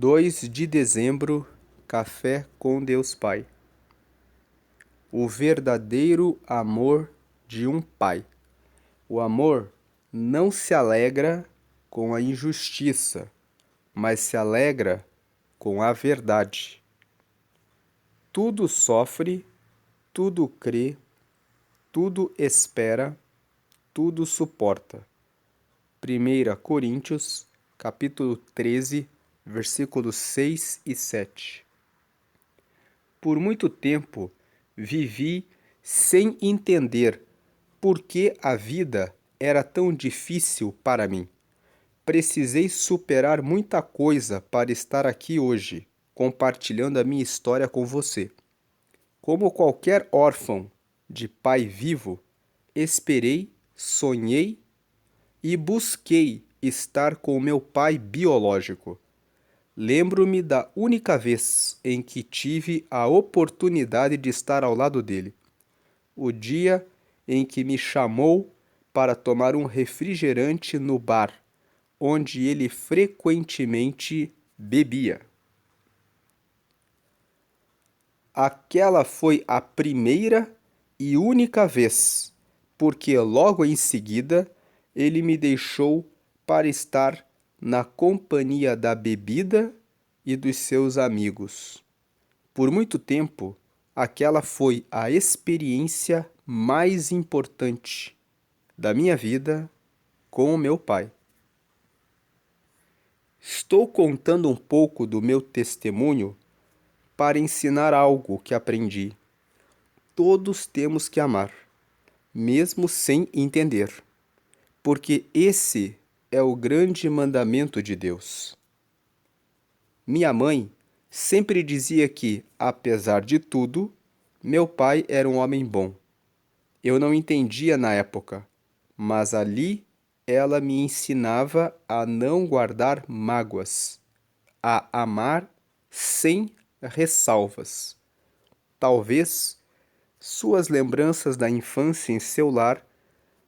2 de dezembro, Café com Deus Pai. O verdadeiro amor de um pai. O amor não se alegra com a injustiça, mas se alegra com a verdade. Tudo sofre, tudo crê, tudo espera, tudo suporta. 1 Coríntios, capítulo 13, versículos 6 e 7. Por muito tempo, vivi sem entender por que a vida era tão difícil para mim. Precisei superar muita coisa para estar aqui hoje, compartilhando a minha história com você. Como qualquer órfão de pai vivo, esperei, sonhei e busquei estar com meu pai biológico. Lembro-me da única vez em que tive a oportunidade de estar ao lado dele. O dia em que me chamou para tomar um refrigerante no bar, onde ele frequentemente bebia. Aquela foi a primeira e única vez, porque logo em seguida ele me deixou para estar na companhia da bebida e dos seus amigos. Por muito tempo, aquela foi a experiência mais importante da minha vida com o meu pai. Estou contando um pouco do meu testemunho para ensinar algo que aprendi. Todos temos que amar, mesmo sem entender, porque esse é o grande mandamento de Deus. Minha mãe sempre dizia que, apesar de tudo, meu pai era um homem bom. Eu não entendia na época, mas ali ela me ensinava a não guardar mágoas, a amar sem ressalvas. Talvez suas lembranças da infância em seu lar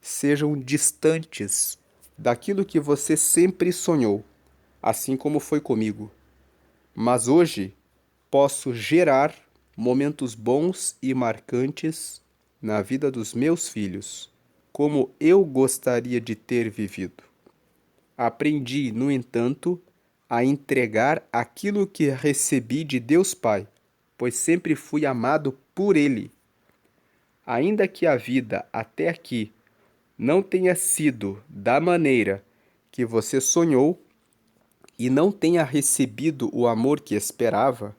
sejam distantes daquilo que você sempre sonhou, assim como foi comigo. Mas hoje posso gerar momentos bons e marcantes na vida dos meus filhos, como eu gostaria de ter vivido. Aprendi, no entanto, a entregar aquilo que recebi de Deus Pai, pois sempre fui amado por Ele. Ainda que a vida até aqui não tenha sido da maneira que você sonhou e não tenha recebido o amor que esperava,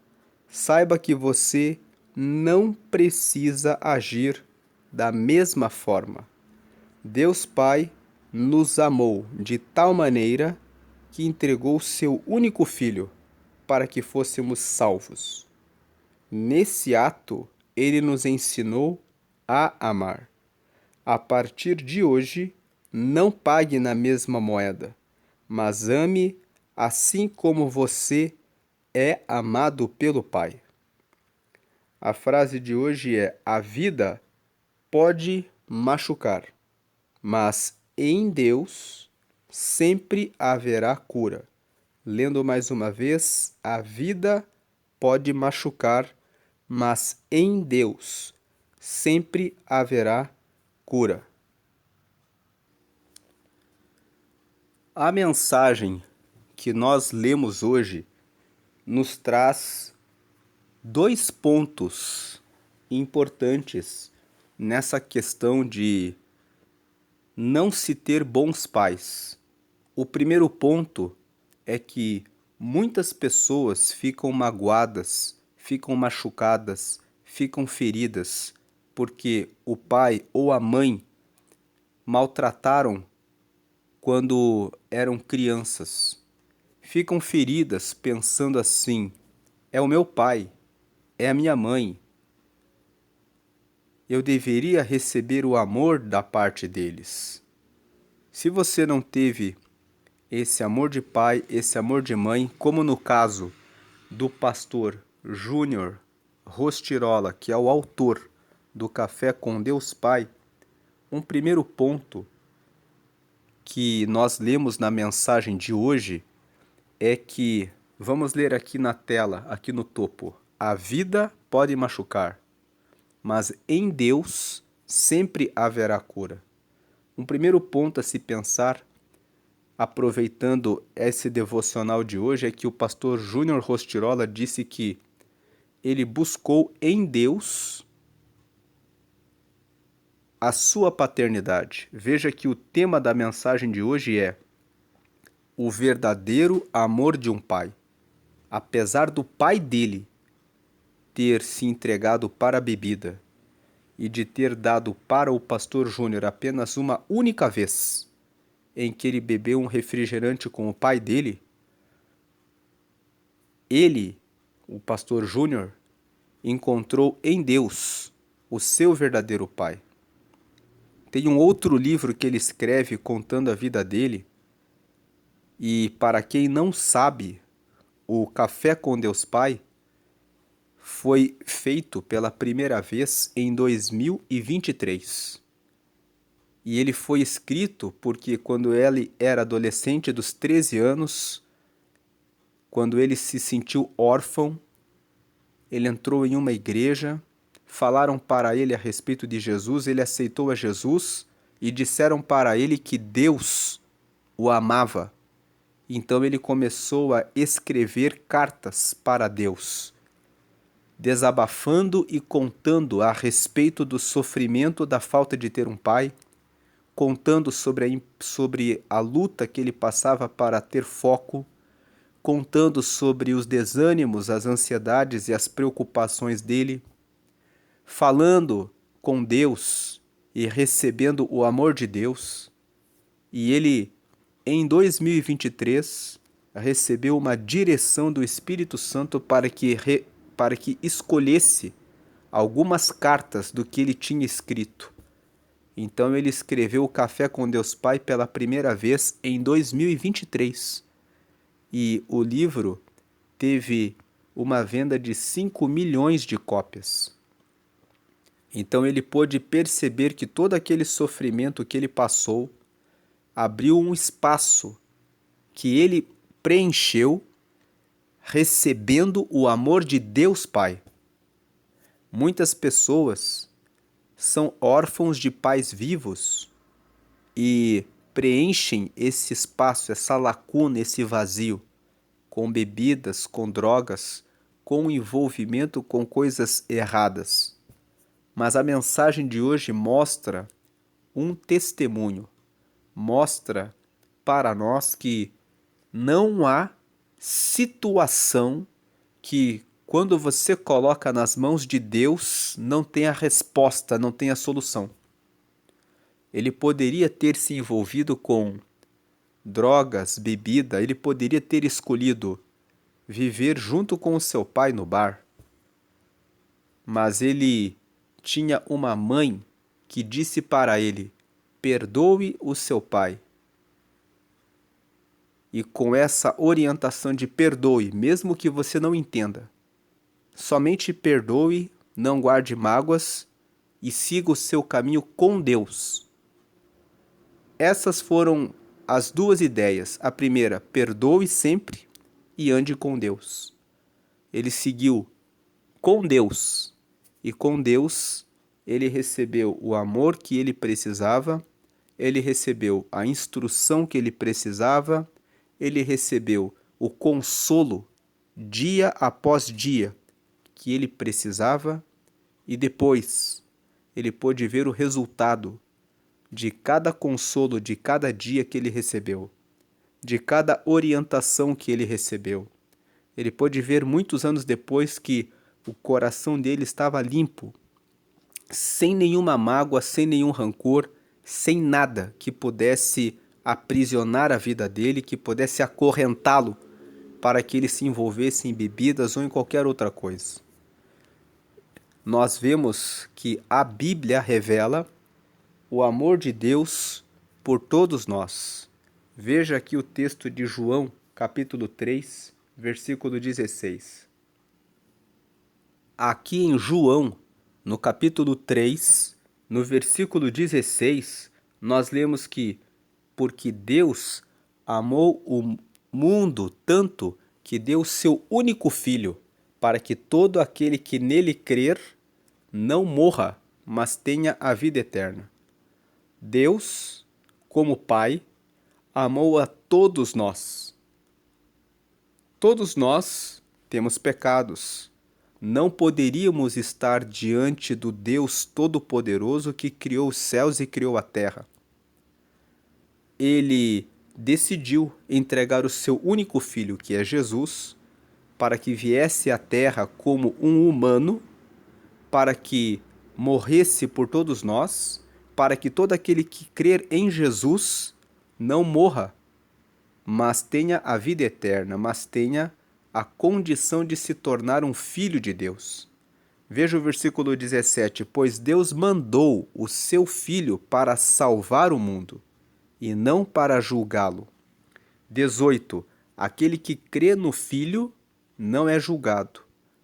saiba que você não precisa agir da mesma forma. Deus Pai nos amou de tal maneira que entregou seu único filho para que fôssemos salvos. Nesse ato, ele nos ensinou a amar. A partir de hoje, não pague na mesma moeda, mas ame assim como você é amado pelo Pai. A frase de hoje é: a vida pode machucar, mas em Deus sempre haverá cura. Lendo mais uma vez: a vida pode machucar, mas em Deus sempre haverá cura. A mensagem que nós lemos hoje nos traz 2 pontos importantes nessa questão de não se ter bons pais. O primeiro ponto é que muitas pessoas ficam magoadas, ficam machucadas, ficam feridas, porque o pai ou a mãe maltrataram quando eram crianças. Ficam feridas pensando assim: é o meu pai, é a minha mãe. Eu deveria receber o amor da parte deles. Se você não teve esse amor de pai, esse amor de mãe, como no caso do pastor Júnior Rostirola, que é o autor do Café com Deus Pai, um primeiro ponto que nós lemos na mensagem de hoje é que Vamos ler aqui na tela, aqui no topo. A vida pode machucar, mas em Deus sempre haverá cura. Um primeiro ponto a se pensar, aproveitando esse devocional de hoje, é que o pastor Júnior Rostirola disse que ele buscou em Deus a sua paternidade. Veja que o tema da mensagem de hoje é o verdadeiro amor de um pai. Apesar do pai dele ter se entregado para a bebida e de ter dado para o pastor Júnior apenas uma única vez em que ele bebeu um refrigerante com o pai dele, ele, o pastor Júnior, encontrou em Deus o seu verdadeiro pai. Tem um outro livro que ele escreve contando a vida dele, e para quem não sabe, o Café com Deus Pai foi feito pela primeira vez em 2023. E ele foi escrito porque quando ele era adolescente dos 13 anos, quando ele se sentiu órfão, ele entrou em uma igreja, falaram para ele a respeito de Jesus, ele aceitou a Jesus e disseram para ele que Deus o amava. Então ele começou a escrever cartas para Deus, desabafando e contando a respeito do sofrimento da falta de ter um pai, contando sobre a luta que ele passava para ter foco, contando sobre os desânimos, as ansiedades e as preocupações dele, falando com Deus e recebendo o amor de Deus. E ele, em 2023, recebeu uma direção do Espírito Santo para que escolhesse algumas cartas do que ele tinha escrito. Então ele escreveu o Café com Deus Pai pela primeira vez em 2023. E o livro teve uma venda de 5 milhões de cópias. Então ele pôde perceber que todo aquele sofrimento que ele passou abriu um espaço que ele preencheu recebendo o amor de Deus Pai. Muitas pessoas são órfãos de pais vivos e preenchem esse espaço, essa lacuna, esse vazio, com bebidas, com drogas, com envolvimento com coisas erradas. Mas a mensagem de hoje mostra um testemunho, mostra para nós que não há situação que, quando você coloca nas mãos de Deus, não tem a resposta, não tem a solução. Ele poderia ter se envolvido com drogas, bebida, ele poderia ter escolhido viver junto com o seu pai no bar. Mas ele tinha uma mãe que disse para ele: perdoe o seu pai. E com essa orientação de perdoe, mesmo que você não entenda, somente perdoe, não guarde mágoas e siga o seu caminho com Deus. Essas foram as duas ideias. A primeira, perdoe sempre e ande com Deus. Ele seguiu com Deus, e com Deus ele recebeu o amor que ele precisava, ele recebeu a instrução que ele precisava, ele recebeu o consolo dia após dia que ele precisava, e depois ele pôde ver o resultado de cada consolo, de cada dia que ele recebeu, de cada orientação que ele recebeu. Ele pôde ver muitos anos depois que o coração dele estava limpo, sem nenhuma mágoa, sem nenhum rancor, sem nada que pudesse aprisionar a vida dele, que pudesse acorrentá-lo para que ele se envolvesse em bebidas ou em qualquer outra coisa. Nós vemos que a Bíblia revela o amor de Deus por todos nós. Veja aqui o texto de João, capítulo 3, versículo 16. Aqui em João, no capítulo 3, no versículo 16, nós lemos que porque Deus amou o mundo tanto que deu o seu único filho, para que todo aquele que nele crer não morra, mas tenha a vida eterna. Deus, como Pai, amou a todos nós. Todos nós temos pecados. Não poderíamos estar diante do Deus Todo-Poderoso que criou os céus e criou a terra. Ele decidiu entregar o seu único filho, que é Jesus, para que viesse à terra como um humano, para que morresse por todos nós, para que todo aquele que crer em Jesus não morra, mas tenha a vida eterna, mas tenha a condição de se tornar um filho de Deus. Veja o versículo 17: pois Deus mandou o seu Filho para salvar o mundo, e não para julgá-lo. 18. Aquele que crê no Filho não é julgado,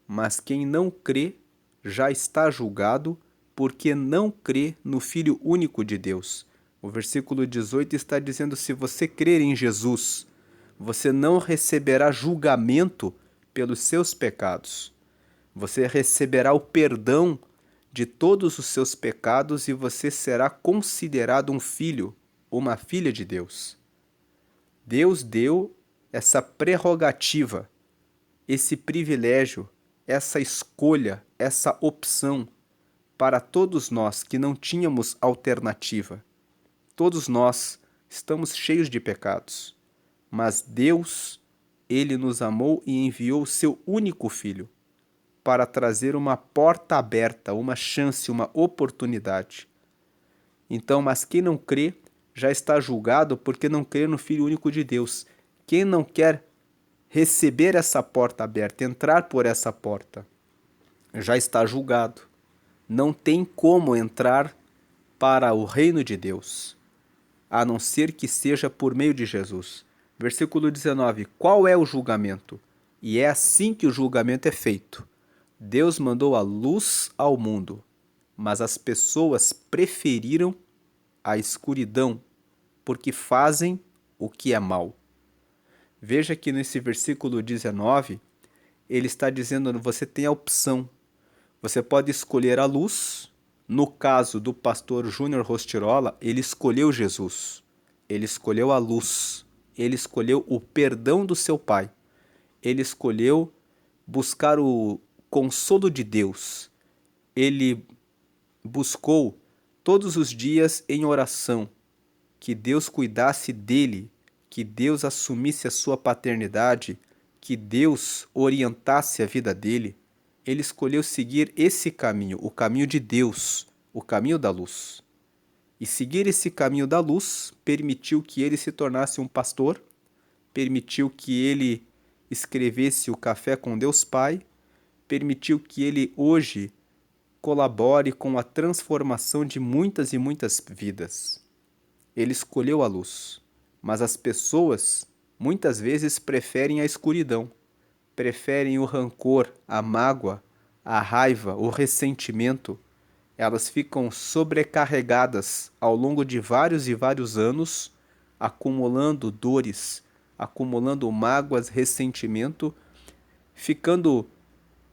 mas quem não crê já está julgado, porque não crê no Filho único de Deus. O versículo 18 está dizendo: se você crer em Jesus, você não receberá julgamento pelos seus pecados. Você receberá o perdão de todos os seus pecados e você será considerado um filho, uma filha de Deus. Deus deu essa prerrogativa, esse privilégio, essa escolha, essa opção para todos nós que não tínhamos alternativa. Todos nós estamos cheios de pecados, mas Deus, Ele nos amou e enviou o seu único Filho para trazer uma porta aberta, uma chance, uma oportunidade. Então, mas quem não crê já está julgado porque não crê no Filho único de Deus. Quem não quer receber essa porta aberta, entrar por essa porta, já está julgado. Não tem como entrar para o reino de Deus, a não ser que seja por meio de Jesus. Versículo 19. Qual é o julgamento? E é assim que o julgamento é feito. Deus mandou a luz ao mundo, mas as pessoas preferiram a escuridão, porque fazem o que é mal. Veja que nesse versículo 19, ele está dizendo: você tem a opção. Você pode escolher a luz. No caso do pastor Júnior Rostirola, ele escolheu Jesus. Ele escolheu a luz. Ele escolheu o perdão do seu Pai. Ele escolheu buscar o consolo de Deus. Ele buscou todos os dias em oração que Deus cuidasse dele, que Deus assumisse a sua paternidade, que Deus orientasse a vida dele. Ele escolheu seguir esse caminho, o caminho de Deus, o caminho da luz. E seguir esse caminho da luz permitiu que ele se tornasse um pastor, permitiu que ele escrevesse o Café com Deus Pai, permitiu que ele hoje colabore com a transformação de muitas e muitas vidas. Ele escolheu a luz, mas as pessoas muitas vezes preferem a escuridão, preferem o rancor, a mágoa, a raiva, o ressentimento. Elas ficam sobrecarregadas ao longo de vários e vários anos, acumulando dores, acumulando mágoas, ressentimento, ficando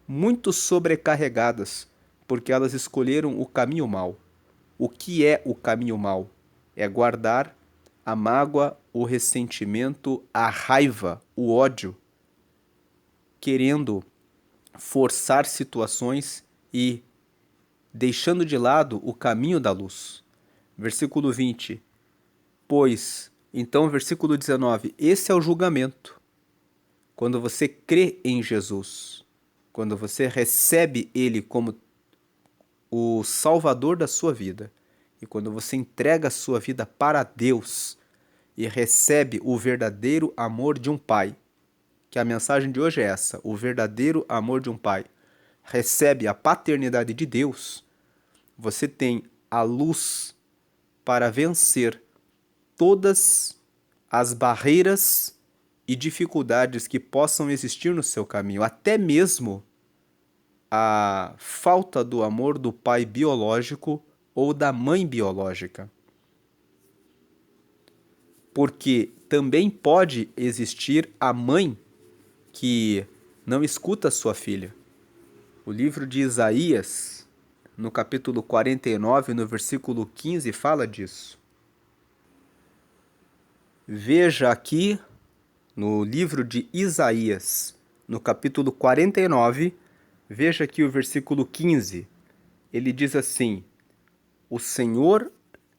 muito sobrecarregadas, porque elas escolheram o caminho mau. O que é o caminho mau? É guardar a mágoa, o ressentimento, a raiva, o ódio, querendo forçar situações e deixando de lado o caminho da luz. Versículo 20. Então, versículo 19, esse é o julgamento. Quando você crê em Jesus, quando você recebe Ele como o Salvador da sua vida, e quando você entrega a sua vida para Deus e recebe o verdadeiro amor de um pai, que a mensagem de hoje é essa, o verdadeiro amor de um pai, recebe a paternidade de Deus, você tem a luz para vencer todas as barreiras e dificuldades que possam existir no seu caminho, até mesmo a falta do amor do pai biológico ou da mãe biológica. Porque também pode existir a mãe que não escuta sua filha. O livro de Isaías, no capítulo 49, no versículo 15, fala disso. Veja aqui, no livro de Isaías, no capítulo 49, veja aqui o versículo 15. Ele diz assim: o Senhor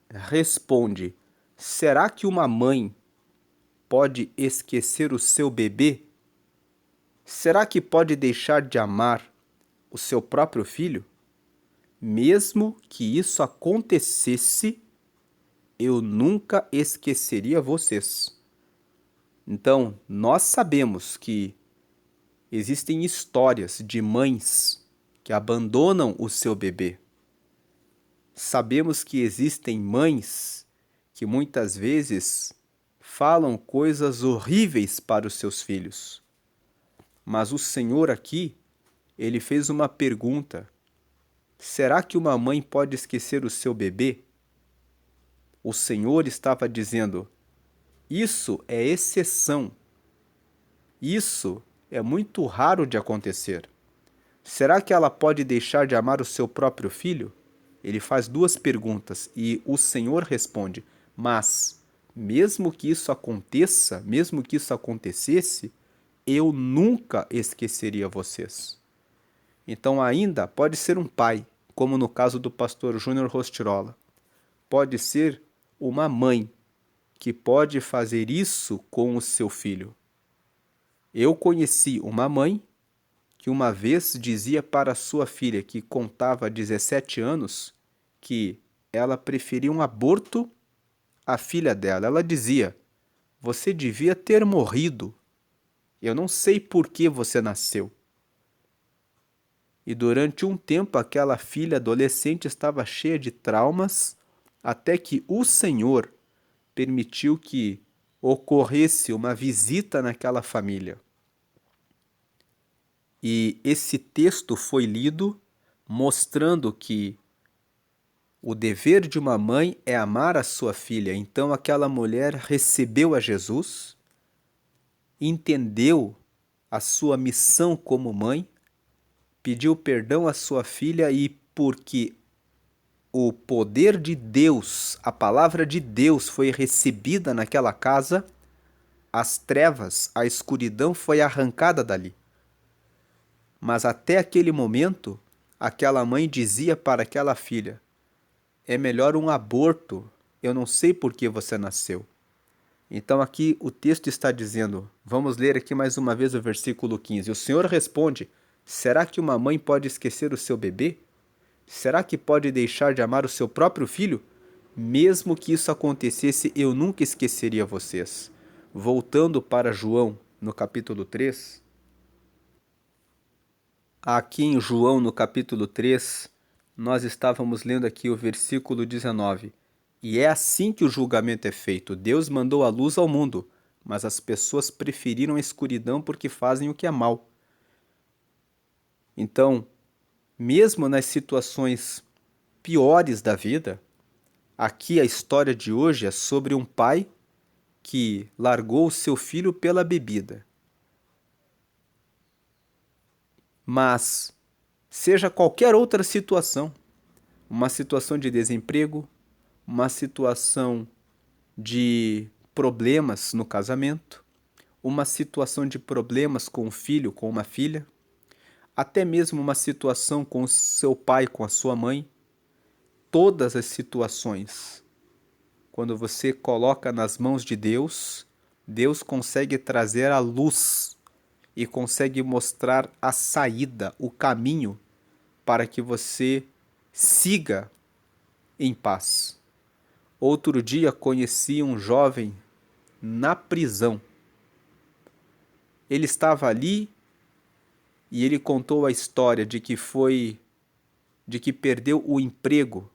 responde: será que uma mãe pode esquecer o seu bebê? Será que pode deixar de amar o seu próprio filho? Mesmo que isso acontecesse, eu nunca esqueceria vocês. Então, nós sabemos que existem histórias de mães que abandonam o seu bebê. Sabemos que existem mães que muitas vezes falam coisas horríveis para os seus filhos. Mas o Senhor aqui, ele fez uma pergunta: será que uma mãe pode esquecer o seu bebê? O Senhor estava dizendo: isso é exceção. Isso é muito raro de acontecer. Será que ela pode deixar de amar o seu próprio filho? Ele faz duas perguntas e o Senhor responde: mas, mesmo que isso aconteça, mesmo que isso acontecesse, eu nunca esqueceria vocês. Então ainda pode ser um pai, como no caso do pastor Júnior Rostirola. Pode ser uma mãe que pode fazer isso com o seu filho. Eu conheci uma mãe que uma vez dizia para sua filha, que contava 17 anos, que ela preferia um aborto à filha dela. Ela dizia: você devia ter morrido. Eu não sei por que você nasceu. E durante um tempo aquela filha adolescente estava cheia de traumas, até que o Senhor permitiu que ocorresse uma visita naquela família. E esse texto foi lido mostrando que o dever de uma mãe é amar a sua filha. Então aquela mulher recebeu a Jesus, entendeu a sua missão como mãe, pediu perdão à sua filha e porque o poder de Deus, a palavra de Deus foi recebida naquela casa, as trevas, a escuridão foi arrancada dali. Mas até aquele momento, aquela mãe dizia para aquela filha: é melhor um aborto, eu não sei por que você nasceu. Então aqui o texto está dizendo, vamos ler aqui mais uma vez o versículo 15. O Senhor responde: será que uma mãe pode esquecer o seu bebê? Será que pode deixar de amar o seu próprio filho? Mesmo que isso acontecesse, eu nunca esqueceria vocês. Voltando para João, no capítulo 3. Aqui em João, no capítulo 3, nós estávamos lendo aqui o versículo 19. E é assim que o julgamento é feito. Deus mandou a luz ao mundo, mas as pessoas preferiram a escuridão porque fazem o que é mal. Então, mesmo nas situações piores da vida, aqui a história de hoje é sobre um pai que largou o seu filho pela bebida. Mas, seja qualquer outra situação, uma situação de desemprego, uma situação de problemas no casamento, uma situação de problemas com o filho, com uma filha, até mesmo uma situação com o seu pai, com a sua mãe, todas as situações, quando você coloca nas mãos de Deus, Deus consegue trazer a luz e consegue mostrar a saída, o caminho para que você siga em paz. Outro dia conheci um jovem na prisão. Ele estava ali e ele contou a história de que perdeu o emprego.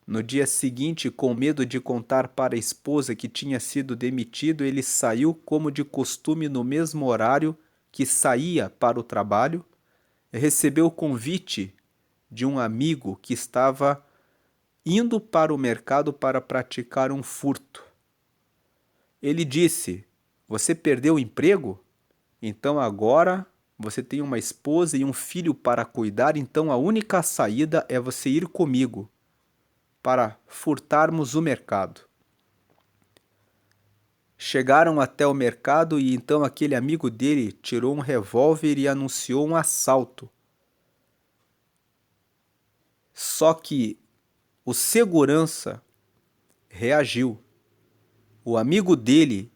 No dia seguinte, com medo de contar para a esposa que tinha sido demitido, ele saiu como de costume no mesmo horário que saía para o trabalho, recebeu o convite de um amigo que estava indo para o mercado para praticar um furto. Ele disse: você perdeu o emprego? Então agora você tem uma esposa e um filho para cuidar, então a única saída é você ir comigo para furtarmos o mercado. Chegaram até o mercado e então aquele amigo dele tirou um revólver e anunciou um assalto. Só que o segurança reagiu. O amigo dele,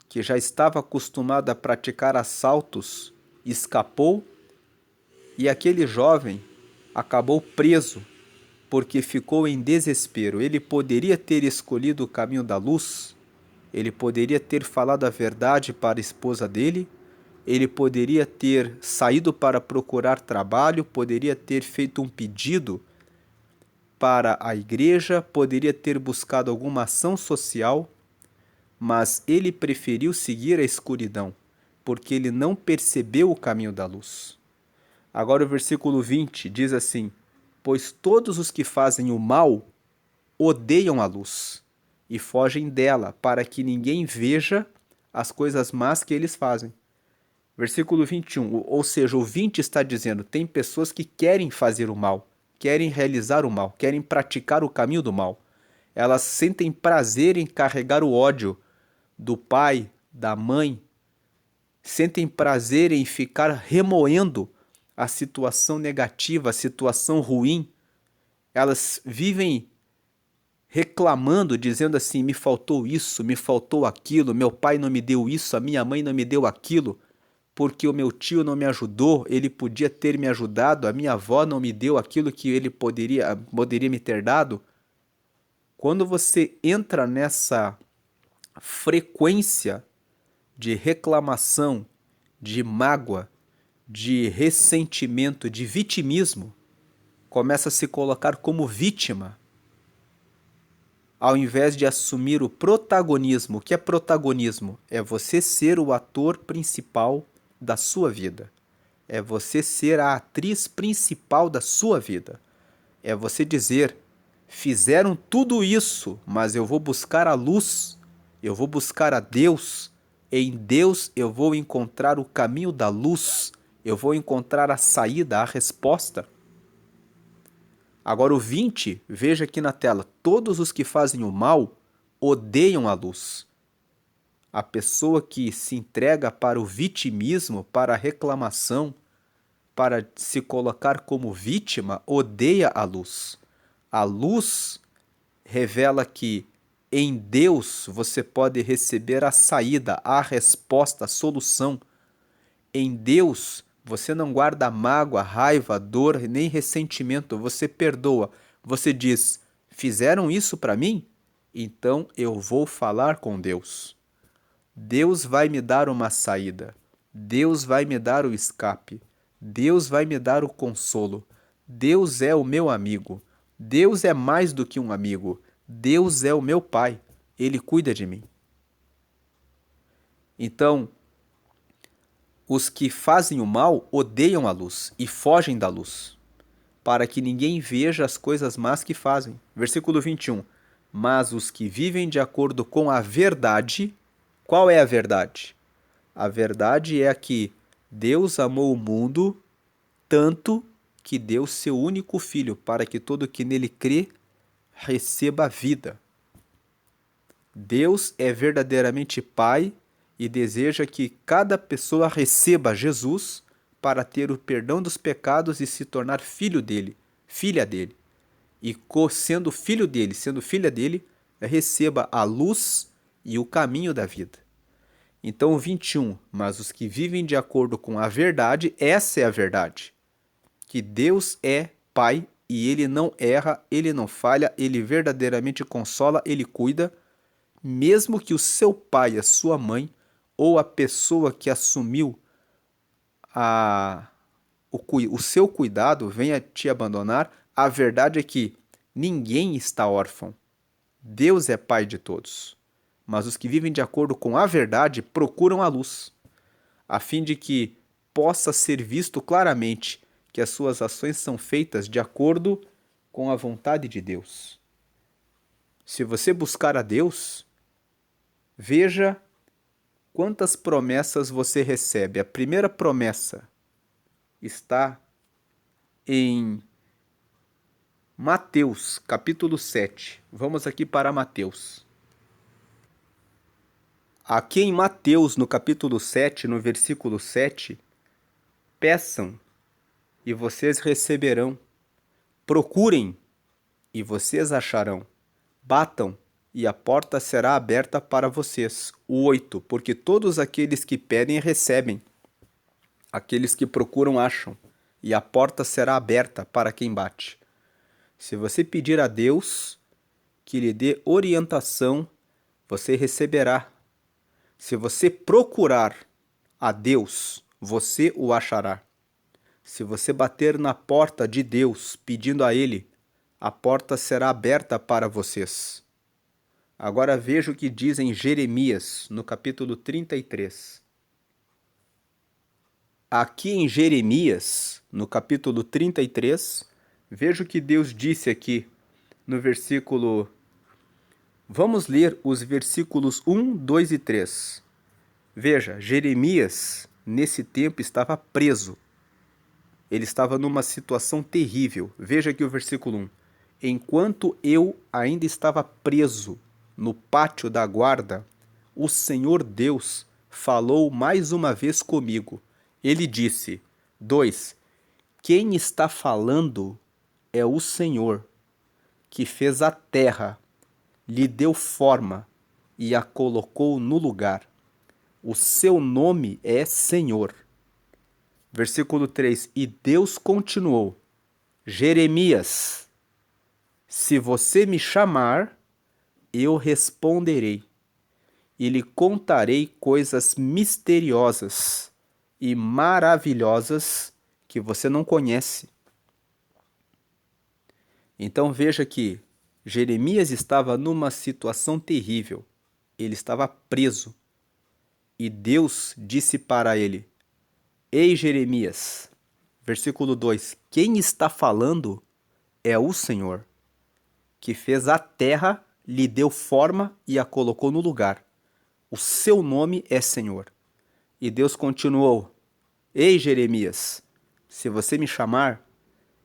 que já estava acostumado a praticar assaltos, escapou e aquele jovem acabou preso porque ficou em desespero. Ele poderia ter escolhido o caminho da luz, ele poderia ter falado a verdade para a esposa dele, ele poderia ter saído para procurar trabalho, poderia ter feito um pedido para a igreja, poderia ter buscado alguma ação social, mas ele preferiu seguir a escuridão, porque ele não percebeu o caminho da luz. Agora o versículo 20 diz assim: pois todos os que fazem o mal odeiam a luz e fogem dela, para que ninguém veja as coisas más que eles fazem. Versículo 21, ou seja, o 20 está dizendo, tem pessoas que querem fazer o mal, querem realizar o mal, querem praticar o caminho do mal. Elas sentem prazer em carregar o ódio do pai, da mãe, sentem prazer em ficar remoendo a situação negativa, a situação ruim. Elas vivem reclamando, dizendo assim: me faltou isso, me faltou aquilo, meu pai não me deu isso, a minha mãe não me deu aquilo, porque o meu tio não me ajudou, ele podia ter me ajudado, a minha avó não me deu aquilo que ele poderia me ter dado. Quando você entra nessa frequência de reclamação, de mágoa, de ressentimento, de vitimismo, começa a se colocar como vítima, ao invés de assumir o protagonismo. O que é protagonismo? É você ser o ator principal da sua vida. É você ser a atriz principal da sua vida. É você dizer: fizeram tudo isso, mas eu vou buscar a luz, eu vou buscar a Deus. Em Deus eu vou encontrar o caminho da luz, eu vou encontrar a saída, a resposta. Agora o 20, veja aqui na tela, todos os que fazem o mal odeiam a luz. A pessoa que se entrega para o vitimismo, para a reclamação, para se colocar como vítima, odeia a luz. A luz revela que em Deus você pode receber a saída, a resposta, a solução. Em Deus você não guarda mágoa, raiva, dor, nem ressentimento, você perdoa. Você diz: fizeram isso para mim? Então eu vou falar com Deus. Deus vai me dar uma saída. Deus vai me dar o escape. Deus vai me dar o consolo. Deus é o meu amigo. Deus é mais do que um amigo. Deus é o meu pai. Ele cuida de mim. Então, os que fazem o mal odeiam a luz e fogem da luz, para que ninguém veja as coisas más que fazem. Versículo 21. Mas os que vivem de acordo com a verdade, qual é a verdade? A verdade é que Deus amou o mundo tanto que deu seu único filho, para que todo que nele crê receba a vida. Deus é verdadeiramente Pai e deseja que cada pessoa receba Jesus para ter o perdão dos pecados e se tornar filho dele, filha dele. E sendo filho dele, sendo filha dele, receba a luz e o caminho da vida. Então o 21, mas os que vivem de acordo com a verdade, essa é a verdade, que Deus é Pai e Ele não erra, Ele não falha, Ele verdadeiramente consola, Ele cuida, mesmo que o seu pai, a sua mãe, ou a pessoa que assumiu o seu cuidado venha te abandonar, a verdade é que ninguém está órfão. Deus é Pai de todos. Mas os que vivem de acordo com a verdade procuram a luz, a fim de que possa ser visto claramente que as suas ações são feitas de acordo com a vontade de Deus. Se você buscar a Deus, veja Quantas promessas você recebe? A primeira promessa está em Mateus, capítulo 7. Vamos aqui para Mateus. Aqui em Mateus, no capítulo 7, no versículo 7, peçam e vocês receberão. Procurem e vocês acharão. Batam e a porta será aberta para vocês. O 8, porque todos aqueles que pedem recebem. Aqueles que procuram acham. E a porta será aberta para quem bate. Se você pedir a Deus que lhe dê orientação, você receberá. Se você procurar a Deus, você o achará. Se você bater na porta de Deus pedindo a Ele, a porta será aberta para vocês. Agora veja o que diz em Jeremias, no capítulo 33. Aqui em Jeremias, no capítulo 33, veja o que Deus disse aqui no versículo. Vamos ler os versículos 1, 2 e 3. Veja, Jeremias, nesse tempo, estava preso. Ele estava numa situação terrível. Veja aqui o versículo 1. Enquanto eu ainda estava preso no pátio da guarda, o Senhor Deus falou mais uma vez comigo. Ele disse: 2. Quem está falando é o Senhor, que fez a terra, lhe deu forma e a colocou no lugar. O seu nome é Senhor. Versículo 3. E Deus continuou: Jeremias, se você me chamar, eu responderei e lhe contarei coisas misteriosas e maravilhosas que você não conhece. Então veja que Jeremias estava numa situação terrível. Ele estava preso. E Deus disse para ele: Ei, Jeremias, versículo 2, quem está falando é o Senhor, que fez a terra, lhe deu forma e a colocou no lugar. O seu nome é Senhor. E Deus continuou: Ei, Jeremias, se você me chamar,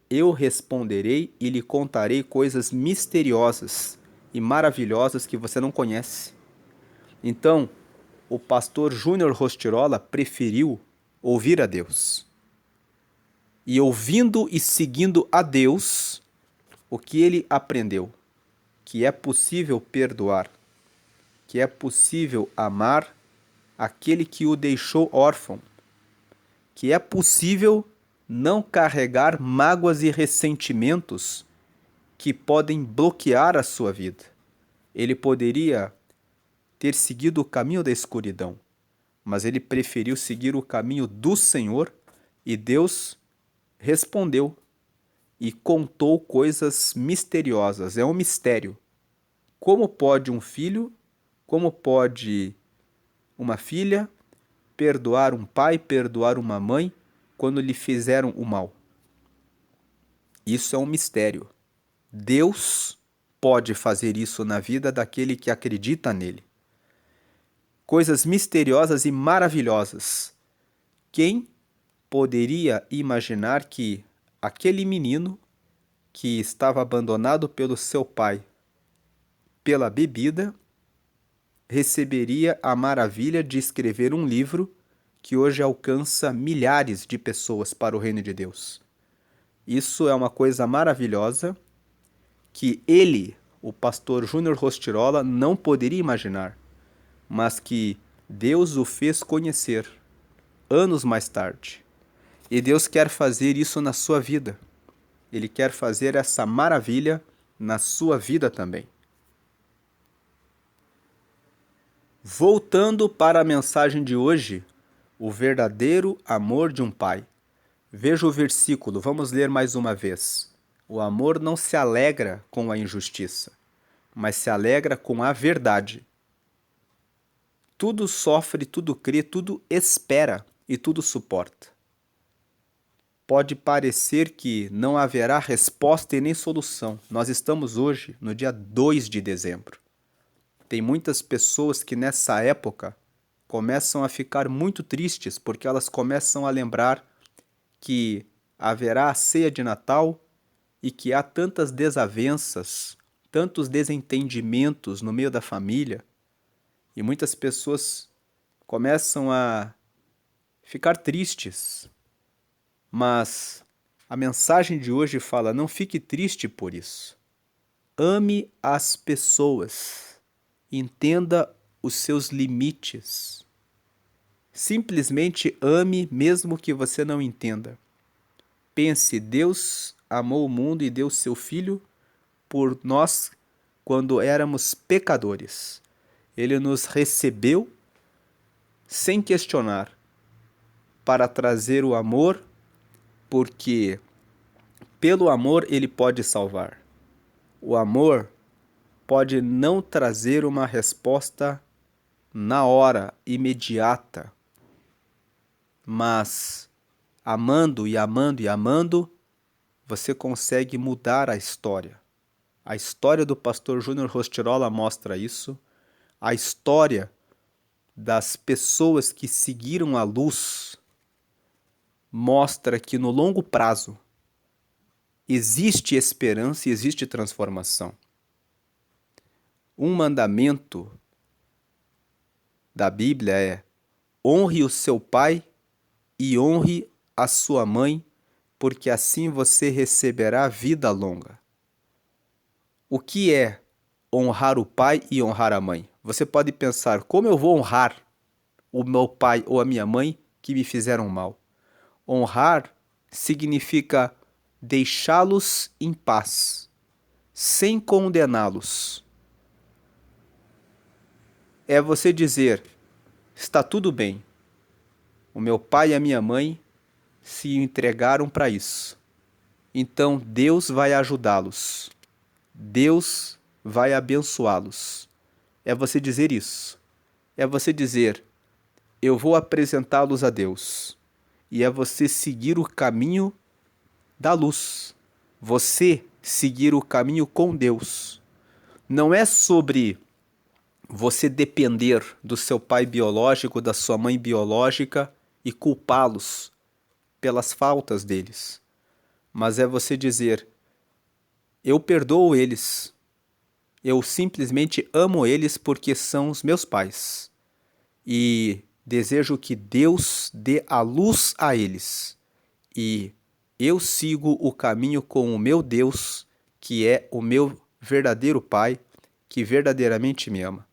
eu responderei e lhe contarei coisas misteriosas e maravilhosas que você não conhece. Então, o pastor Júnior Rostirola preferiu ouvir a Deus. E ouvindo e seguindo a Deus, o que ele aprendeu? Que é possível perdoar, que é possível amar aquele que o deixou órfão, que é possível não carregar mágoas e ressentimentos que podem bloquear a sua vida. Ele poderia ter seguido o caminho da escuridão, mas ele preferiu seguir o caminho do Senhor e Deus respondeu e contou coisas misteriosas. É um mistério. Como pode um filho, como pode uma filha perdoar um pai, perdoar uma mãe quando lhe fizeram o mal? Isso é um mistério. Deus pode fazer isso na vida daquele que acredita nele. Coisas misteriosas e maravilhosas. Quem poderia imaginar que aquele menino que estava abandonado pelo seu pai pela bebida receberia a maravilha de escrever um livro que hoje alcança milhares de pessoas para o reino de Deus? Isso é uma coisa maravilhosa que ele, o pastor Júnior Rostirola, não poderia imaginar, mas que Deus o fez conhecer anos mais tarde. E Deus quer fazer isso na sua vida. Ele quer fazer essa maravilha na sua vida também. Voltando para a mensagem de hoje, o verdadeiro amor de um pai. Veja o versículo, vamos ler mais uma vez. O amor não se alegra com a injustiça, mas se alegra com a verdade. Tudo sofre, tudo crê, tudo espera e tudo suporta. Pode parecer que não haverá resposta e nem solução. Nós estamos hoje no dia 2 de dezembro. Tem muitas pessoas que nessa época começam a ficar muito tristes porque elas começam a lembrar que haverá a ceia de Natal e que há tantas desavenças, tantos desentendimentos no meio da família, e muitas pessoas começam a ficar tristes. Mas a mensagem de hoje fala: não fique triste por isso. Ame as pessoas. Entenda os seus limites. Simplesmente ame mesmo que você não entenda. Pense, Deus amou o mundo e deu seu Filho por nós quando éramos pecadores. Ele nos recebeu sem questionar, para trazer o amor, porque pelo amor ele pode salvar. O amor pode não trazer uma resposta na hora, imediata, mas amando e amando e amando, você consegue mudar a história. A história do pastor Júnior Rostirola mostra isso. A história das pessoas que seguiram a luz mostra que no longo prazo existe esperança e existe transformação. Um mandamento da Bíblia é: honre o seu pai e honre a sua mãe, porque assim você receberá vida longa. O que é honrar o pai e honrar a mãe? Você pode pensar: como eu vou honrar o meu pai ou a minha mãe que me fizeram mal? Honrar significa deixá-los em paz, sem condená-los. É você dizer: está tudo bem, o meu pai e a minha mãe se entregaram para isso. Então Deus vai ajudá-los. Deus vai abençoá-los. É você dizer isso. É você dizer: eu vou apresentá-los a Deus. E é você seguir o caminho da luz. Você seguir o caminho com Deus. Não é sobre você depender do seu pai biológico, da sua mãe biológica e culpá-los pelas faltas deles. Mas é você dizer: eu perdoo eles. Eu simplesmente amo eles porque são os meus pais. E desejo que Deus dê a luz a eles. E eu sigo o caminho com o meu Deus, que é o meu verdadeiro Pai, que verdadeiramente me ama.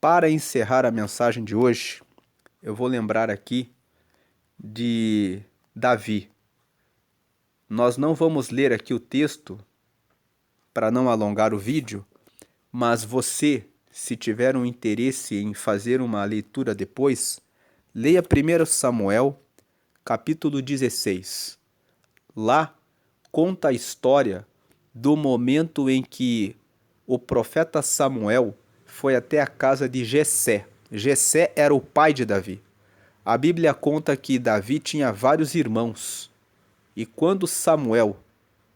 Para encerrar a mensagem de hoje, eu vou lembrar aqui de Davi. Nós não vamos ler aqui o texto para não alongar o vídeo, mas você, se tiver um interesse em fazer uma leitura depois, leia 1 Samuel, capítulo 16. Lá conta a história do momento em que o profeta Samuel foi até a casa de Jessé. Jessé era o pai de Davi. A Bíblia conta que Davi tinha vários irmãos. E quando Samuel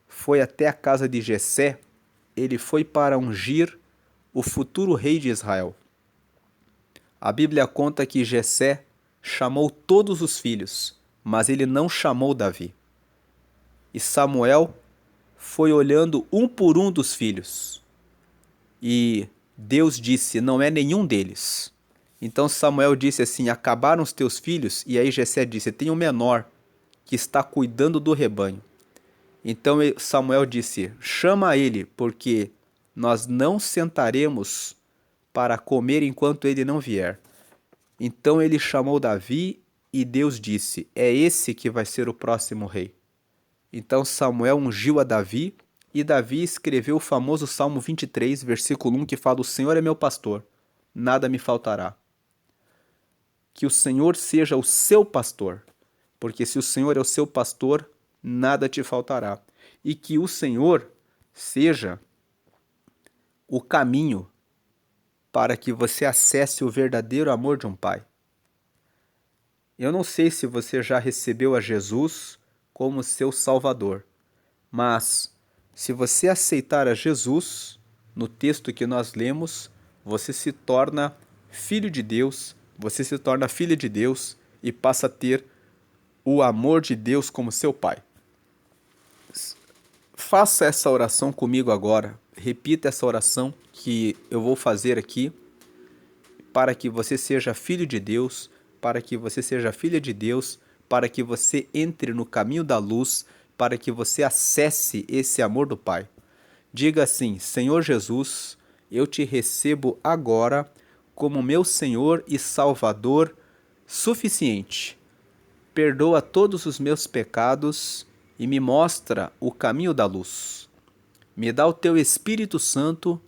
foi até a casa de Jessé, ele foi para ungir o futuro rei de Israel. A Bíblia conta que Jessé chamou todos os filhos, mas ele não chamou Davi. E Samuel foi olhando um por um dos filhos. E Deus disse: não é nenhum deles. Então Samuel disse assim: acabaram os teus filhos? E aí Jessé disse: tem um menor que está cuidando do rebanho. Então Samuel disse: chama ele, porque nós não sentaremos para comer enquanto ele não vier. Então ele chamou Davi e Deus disse: é esse que vai ser o próximo rei. Então Samuel ungiu a Davi e Davi escreveu o famoso Salmo 23, versículo 1, que fala: o Senhor é meu pastor, nada me faltará. Que o Senhor seja o seu pastor, porque se o Senhor é o seu pastor, nada te faltará. E que o Senhor seja o caminho para que você acesse o verdadeiro amor de um pai. Eu não sei se você já recebeu a Jesus como seu Salvador, mas se você aceitar a Jesus, no texto que nós lemos, você se torna filho de Deus, você se torna filha de Deus e passa a ter o amor de Deus como seu Pai. Faça essa oração comigo agora. Repita essa oração que eu vou fazer aqui para que você seja filho de Deus, para que você seja filha de Deus, para que você entre no caminho da luz, para que você acesse esse amor do Pai. Diga assim: Senhor Jesus, eu te recebo agora como meu Senhor e Salvador suficiente. Perdoa todos os meus pecados e me mostra o caminho da luz. Me dá o teu Espírito Santo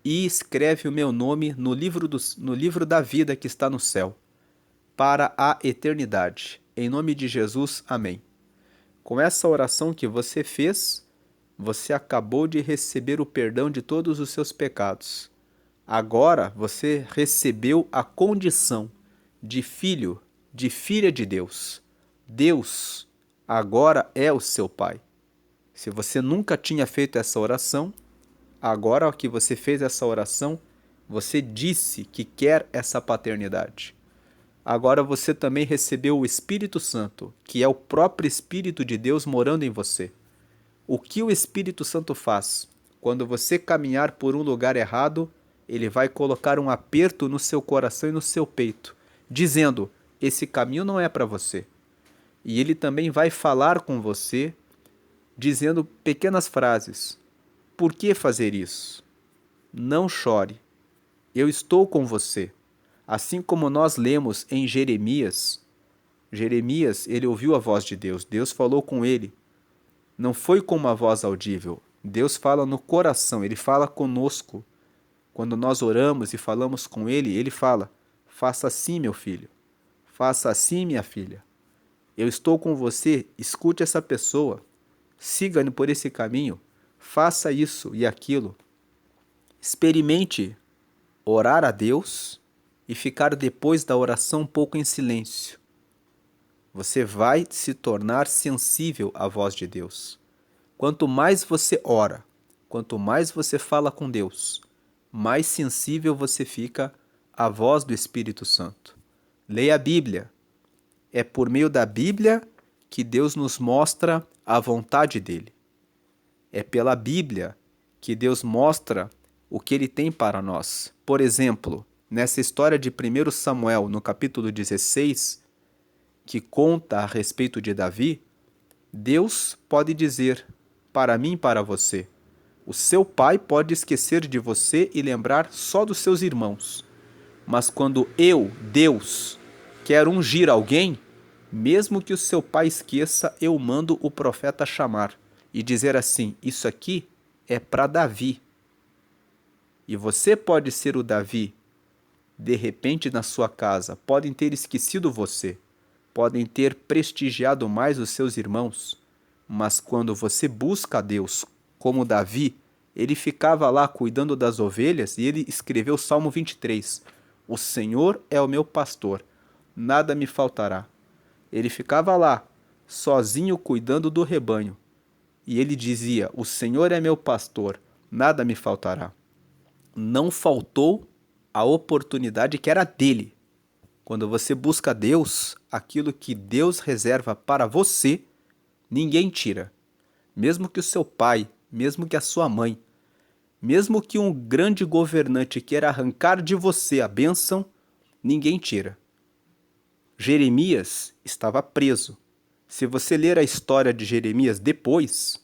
e escreve o meu nome no livro da vida que está no céu, para a eternidade. Em nome de Jesus, amém. Com essa oração que você fez, você acabou de receber o perdão de todos os seus pecados. Agora você recebeu a condição de filho, de filha de Deus. Deus agora é o seu Pai. Se você nunca tinha feito essa oração, agora que você fez essa oração, você disse que quer essa paternidade. Agora você também recebeu o Espírito Santo, que é o próprio Espírito de Deus morando em você. O que o Espírito Santo faz? Quando você caminhar por um lugar errado, ele vai colocar um aperto no seu coração e no seu peito, dizendo: esse caminho não é para você. E ele também vai falar com você, dizendo pequenas frases. Por que fazer isso? Não chore. Eu estou com você. Assim como nós lemos em Jeremias, ele ouviu a voz de Deus. Deus falou com ele. Não foi com uma voz audível. Deus fala no coração, ele fala conosco. Quando nós oramos e falamos com ele, ele fala: faça assim, meu filho. Faça assim, minha filha. Eu estou com você, escute essa pessoa. Siga-me por esse caminho. Faça isso e aquilo. Experimente orar a Deus e ficar depois da oração um pouco em silêncio. Você vai se tornar sensível à voz de Deus. Quanto mais você ora, quanto mais você fala com Deus, mais sensível você fica à voz do Espírito Santo. Leia a Bíblia. É por meio da Bíblia que Deus nos mostra a vontade dele. É pela Bíblia que Deus mostra o que ele tem para nós. Por exemplo, nessa história de 1 Samuel, no capítulo 16, que conta a respeito de Davi, Deus pode dizer para mim e para você: o seu pai pode esquecer de você e lembrar só dos seus irmãos. Mas quando eu, Deus, quero ungir alguém, mesmo que o seu pai esqueça, eu mando o profeta chamar e dizer assim: isso aqui é para Davi. E você pode ser o Davi. De repente, na sua casa, podem ter esquecido você, podem ter prestigiado mais os seus irmãos, mas quando você busca a Deus, como Davi, ele ficava lá cuidando das ovelhas e ele escreveu o Salmo 23. O Senhor é o meu pastor, nada me faltará. Ele ficava lá, sozinho cuidando do rebanho. E ele dizia: o Senhor é meu pastor, nada me faltará. Não faltou a oportunidade que era dele. Quando você busca Deus, aquilo que Deus reserva para você, ninguém tira. Mesmo que o seu pai, mesmo que a sua mãe, mesmo que um grande governante queira arrancar de você a bênção, ninguém tira. Jeremias estava preso. Se você ler a história de Jeremias depois,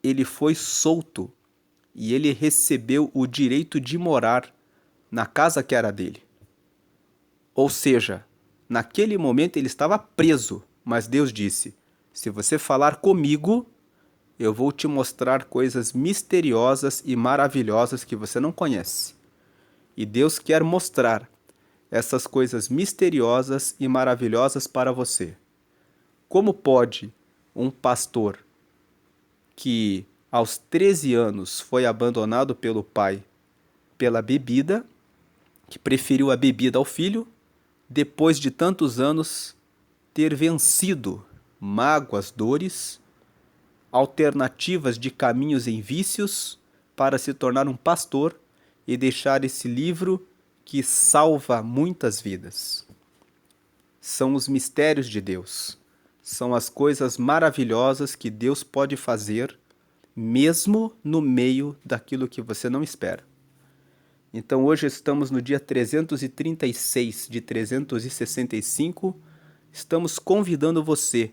ele foi solto e ele recebeu o direito de morar na casa que era dele. Ou seja, naquele momento ele estava preso, mas Deus disse: se você falar comigo, eu vou te mostrar coisas misteriosas e maravilhosas que você não conhece. E Deus quer mostrar essas coisas misteriosas e maravilhosas para você. Como pode um pastor que aos 13 anos foi abandonado pelo pai pela bebida, que preferiu a bebida ao filho, depois de tantos anos ter vencido mágoas, dores, alternativas de caminhos em vícios para se tornar um pastor e deixar esse livro que salva muitas vidas. São os mistérios de Deus. São as coisas maravilhosas que Deus pode fazer, mesmo no meio daquilo que você não espera. Então hoje estamos no dia 336 de 365. Estamos convidando você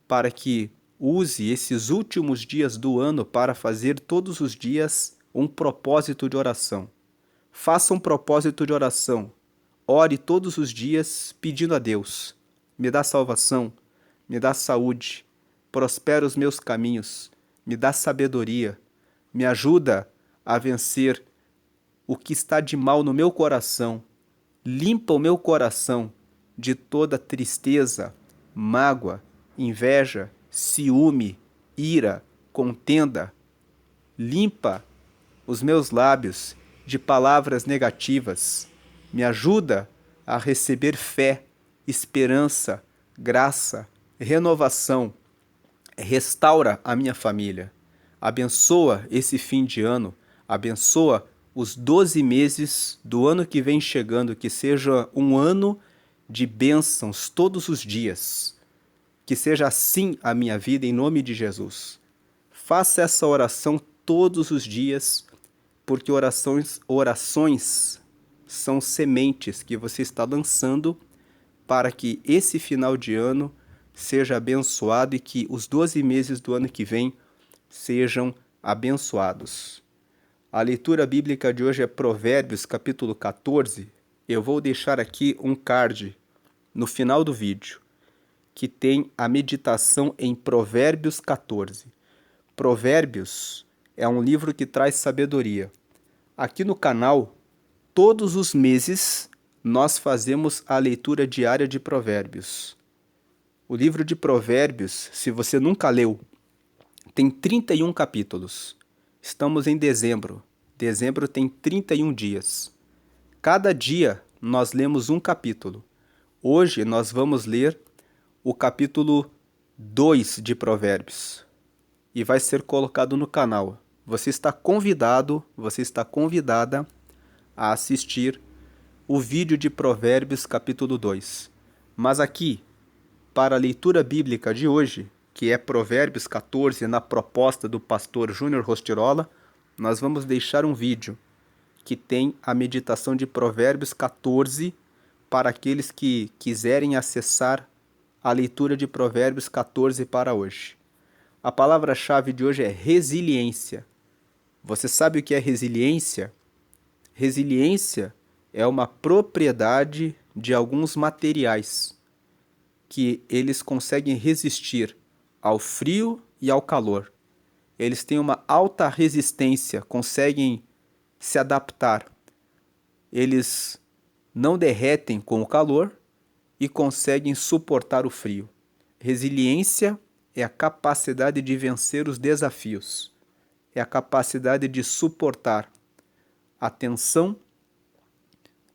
para que use esses últimos dias do ano para fazer todos os dias um propósito de oração. Faça um propósito de oração. Ore todos os dias pedindo a Deus: me dá salvação, me dá saúde, prospera os meus caminhos, me dá sabedoria, me ajuda a vencer o que está de mal no meu coração, limpa o meu coração de toda tristeza, mágoa, inveja, ciúme, ira, contenda. Limpa os meus lábios de palavras negativas. Me ajuda a receber fé, esperança, graça, renovação. Restaura a minha família. Abençoa esse fim de ano. Abençoa os 12 meses do ano que vem chegando, que seja um ano de bênçãos todos os dias. Que seja assim a minha vida, em nome de Jesus. Faça essa oração todos os dias, porque orações são sementes que você está lançando para que esse final de ano seja abençoado e que os 12 meses do ano que vem sejam abençoados. A leitura bíblica de hoje é Provérbios, capítulo 14. Eu vou deixar aqui um card no final do vídeo, que tem a meditação em Provérbios 14. Provérbios é um livro que traz sabedoria. Aqui no canal, todos os meses, nós fazemos a leitura diária de Provérbios. O livro de Provérbios, se você nunca leu, tem 31 capítulos. Estamos em dezembro. Dezembro tem 31 dias. Cada dia nós lemos um capítulo. Hoje nós vamos ler o capítulo 2 de Provérbios. E vai ser colocado no canal. Você está convidado, você está convidada a assistir o vídeo de Provérbios capítulo 2. Mas aqui, para a leitura bíblica de hoje, que é Provérbios 14, na proposta do pastor Júnior Rostirola, nós vamos deixar um vídeo que tem a meditação de Provérbios 14 para aqueles que quiserem acessar a leitura de Provérbios 14 para hoje. A palavra-chave de hoje é resiliência. Você sabe o que é resiliência? Resiliência é uma propriedade de alguns materiais que eles conseguem resistir ao frio e ao calor. Eles têm uma alta resistência, conseguem se adaptar. Eles não derretem com o calor e conseguem suportar o frio. Resiliência é a capacidade de vencer os desafios. É a capacidade de suportar a tensão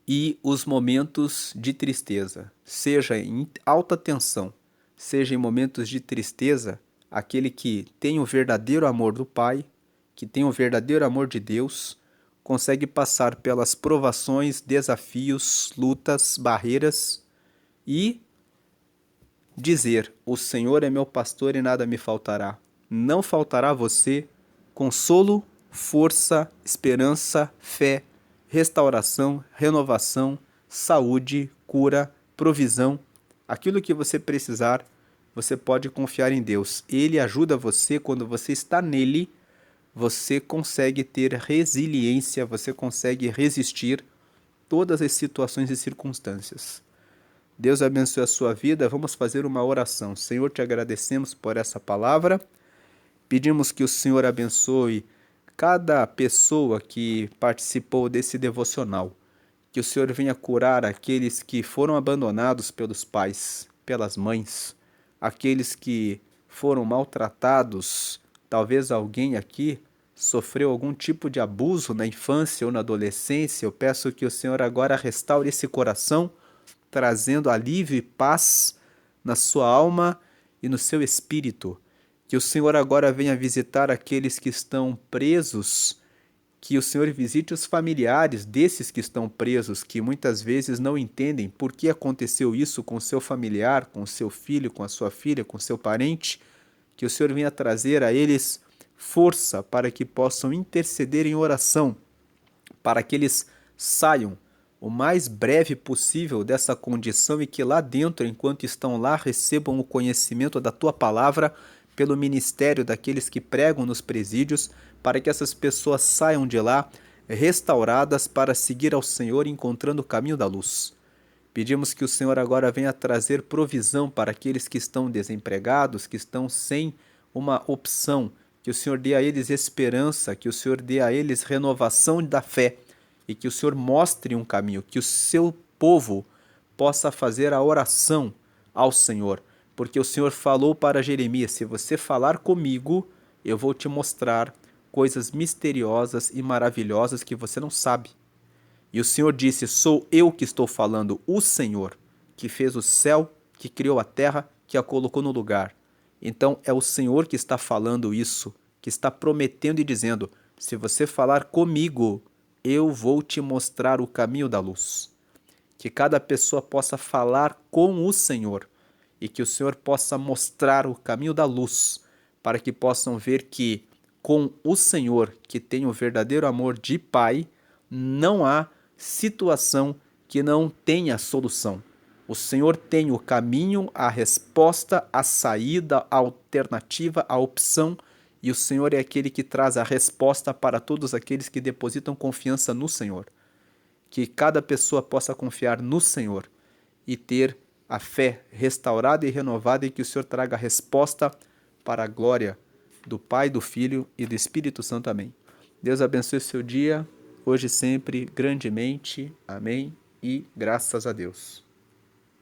e os momentos de tristeza. Seja em alta tensão, seja em momentos de tristeza, aquele que tem o verdadeiro amor do Pai, que tem o verdadeiro amor de Deus, consegue passar pelas provações, desafios, lutas, barreiras e dizer: o Senhor é meu pastor e nada me faltará. Não faltará a você consolo, força, esperança, fé, restauração, renovação, saúde, cura, provisão. Aquilo que você precisar, você pode confiar em Deus. Ele ajuda você. Quando você está nele, você consegue ter resiliência, você consegue resistir todas as situações e circunstâncias. Deus abençoe a sua vida. Vamos fazer uma oração. Senhor, te agradecemos por essa palavra. Pedimos que o Senhor abençoe cada pessoa que participou desse devocional. Que o Senhor venha curar aqueles que foram abandonados pelos pais, pelas mães, aqueles que foram maltratados. Talvez alguém aqui sofreu algum tipo de abuso na infância ou na adolescência. Eu peço que o Senhor agora restaure esse coração, trazendo alívio e paz na sua alma e no seu espírito. Que o Senhor agora venha visitar aqueles que estão presos, que o Senhor visite os familiares desses que estão presos, que muitas vezes não entendem por que aconteceu isso com o seu familiar, com o seu filho, com a sua filha, com o seu parente, que o Senhor venha trazer a eles força para que possam interceder em oração, para que eles saiam o mais breve possível dessa condição e que lá dentro, enquanto estão lá, recebam o conhecimento da tua palavra pelo ministério daqueles que pregam nos presídios, para que essas pessoas saiam de lá restauradas para seguir ao Senhor encontrando o caminho da luz. Pedimos que o Senhor agora venha trazer provisão para aqueles que estão desempregados, que estão sem uma opção, que o Senhor dê a eles esperança, que o Senhor dê a eles renovação da fé e que o Senhor mostre um caminho, que o seu povo possa fazer a oração ao Senhor, porque o Senhor falou para Jeremias: se você falar comigo, eu vou te mostrar coisas misteriosas e maravilhosas que você não sabe. E o Senhor disse: sou eu que estou falando, o Senhor, que fez o céu, que criou a terra, que a colocou no lugar. Então é o Senhor que está falando isso, que está prometendo e dizendo: se você falar comigo, eu vou te mostrar o caminho da luz. Que cada pessoa possa falar com o Senhor e que o Senhor possa mostrar o caminho da luz, para que possam ver que com o Senhor, que tem o verdadeiro amor de Pai, não há situação que não tenha solução. O Senhor tem o caminho, a resposta, a saída, a alternativa, a opção, e o Senhor é aquele que traz a resposta para todos aqueles que depositam confiança no Senhor. Que cada pessoa possa confiar no Senhor e ter a fé restaurada e renovada, e que o Senhor traga a resposta para a glória do Pai, do Filho e do Espírito Santo. Amém. Deus abençoe o seu dia, hoje e sempre, grandemente. Amém. E graças a Deus.